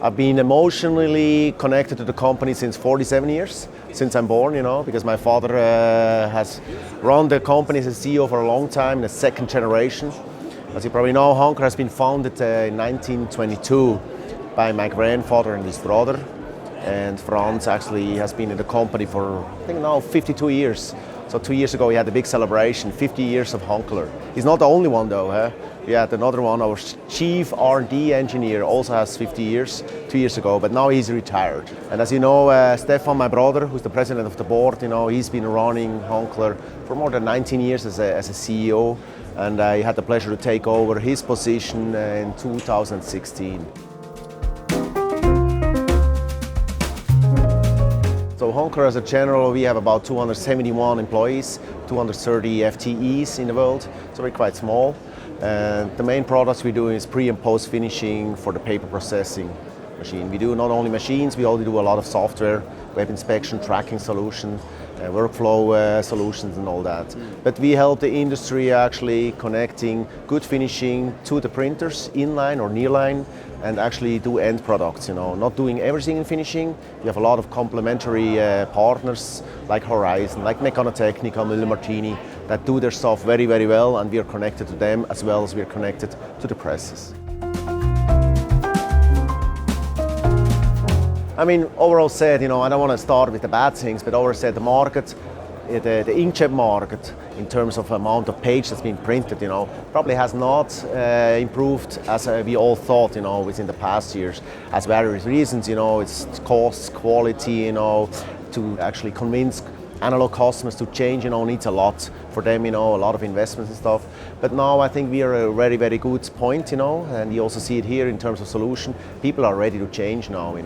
I've been emotionally connected to the company since 47 years, since I'm born, because my father has run the company as a CEO for a long time, in the second generation. As you probably know, Hunkeler has been founded in 1922 by my grandfather and his brother. And Franz actually has been in the company for, I think now, 52 years. So 2 years ago we had a big celebration, 50 years of Hunkeler. He's not the only one though. Huh? We had another one, our chief R&D engineer also has 50 years, 2 years ago, but now he's retired. And as you know, Stefan, my brother, who's the president of the board, he's been running Hunkeler for more than 19 years as a CEO. And I had the pleasure to take over his position in 2016. So Hunkeler as a general, we have about 271 employees, 230 FTEs in the world, so we're quite small. And the main products we do is pre and post finishing for the paper processing machine. We do not only machines, we also do a lot of software, web inspection, tracking solutions, workflow solutions and all that. But we help the industry actually connecting good finishing to the printers, inline or nearline, and actually do end products, not doing everything in finishing. We have a lot of complementary partners like Horizon, like Meccanotecnica, Mille Martini, that do their stuff very, very well, and we are connected to them as well as we are connected to the presses. I mean, overall said, I don't want to start with the bad things, but overall said the market, the inkjet market, in terms of amount of page that's been printed, probably has not improved as we all thought, within the past years, as various reasons, it's cost, quality, to actually convince analog customers to change, needs a lot for them, a lot of investments and stuff. But now I think we are at a very, very good point, and you also see it here in terms of solution. People are ready to change now,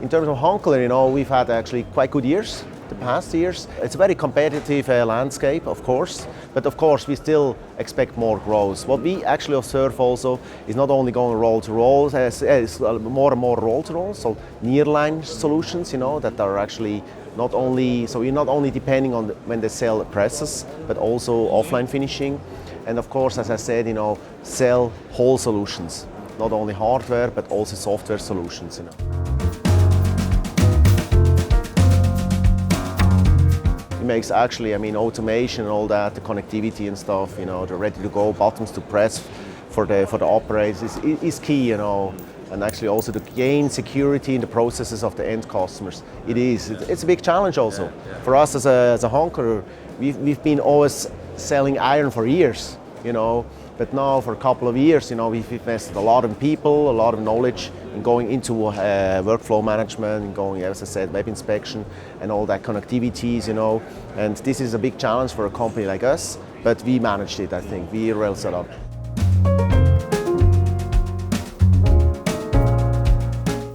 In terms of Hunkeler, we've had actually quite good years, the past years. It's a very competitive landscape, of course, but of course we still expect more growth. What we actually observe also is not only going roll to roll, it's more and more roll to roll, so nearline solutions, that are actually not only, so you're not only depending on when they sell presses, but also offline finishing. And of course, as I said, sell whole solutions, not only hardware, but also software solutions. It makes actually, automation and all that, the connectivity and stuff, the ready to go buttons to press for the operators is key, And actually also to gain security in the processes of the end customers. It's a big challenge also. Yeah. For us as a Hunkeler, we've been always selling iron for years, but now for a couple of years, we've invested a lot in people, a lot of knowledge in going into workflow management, and going, as I said, web inspection and all that connectivities, And this is a big challenge for a company like us, but we managed it, I think. We are well set up.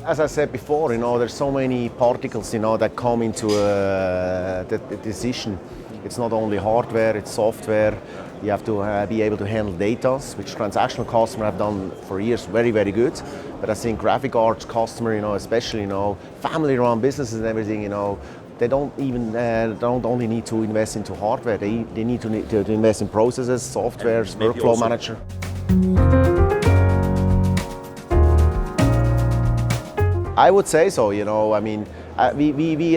As I said before, there's so many particles, that come into the decision. It's not only hardware, it's software. You have to be able to handle data, which transactional customers have done for years very, very good. But I think graphic arts customer, especially, family-run businesses and everything, they don't only need to invest into hardware. They need to invest in processes, softwares, workflow manager. I would say so, we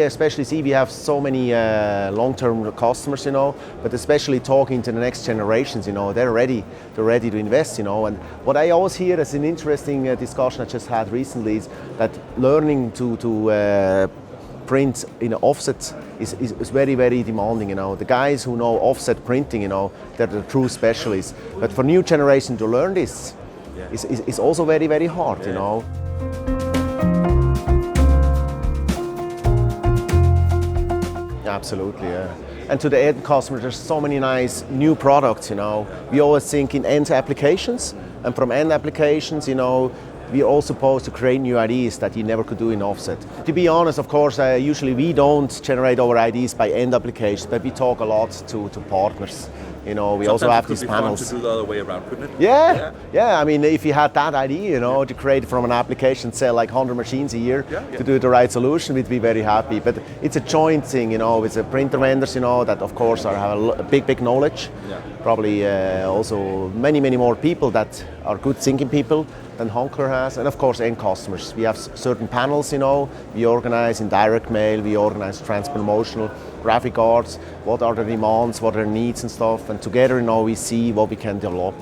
especially see we have so many long-term customers, but especially talking to the next generations, they're ready to invest, And what I always hear as an interesting discussion I just had recently is that learning to print in offset is very, very demanding, The guys who know offset printing, they're the true specialists. But for new generation to learn this is also very, very hard, Absolutely, yeah. And to the end customer, there's so many nice new products, We always think in end applications, and from end applications, we are all supposed to create new ideas that you never could do in offset. To be honest, of course, usually we don't generate our ideas by end applications, but we talk a lot to partners. We sometimes also have these panels. To do the other way around, couldn't it? Yeah. If you had that idea, to create from an application, sell like 100 machines a year to do the right solution, we'd be very happy. But it's a joint thing, with the printer vendors, that of course have a big knowledge. Yeah. Probably also many more people that are good thinking people, than Hunkeler has, and of course end customers. We have certain panels, we organize in direct mail, we organize trans-promotional, graphic arts, what are the demands, what are the needs and stuff, and together we see what we can develop.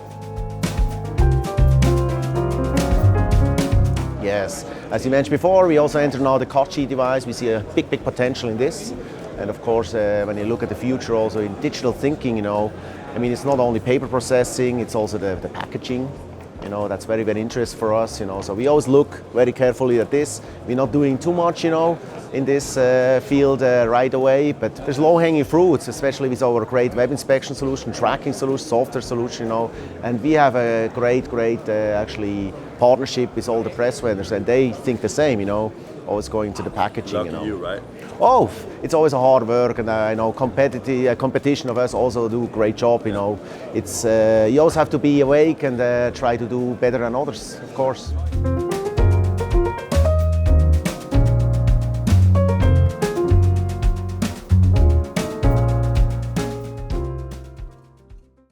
Yes, as you mentioned before, we also enter now the cut-sheet device. We see a big potential in this. And of course, when you look at the future also in digital thinking, it's not only paper processing, it's also the packaging. That's very interesting for us, So we always look very carefully at this. We're not doing too much, in this field right away, but there's low-hanging fruits, especially with our great web inspection solution, tracking solution, software solution, And we have a great actually partnership with all the press vendors, and they think the same, always going to the packaging. Lucky you, right? Oh, it's always a hard work, and I know competition of us also do a great job. It's you always have to be awake and try to do better than others, of course.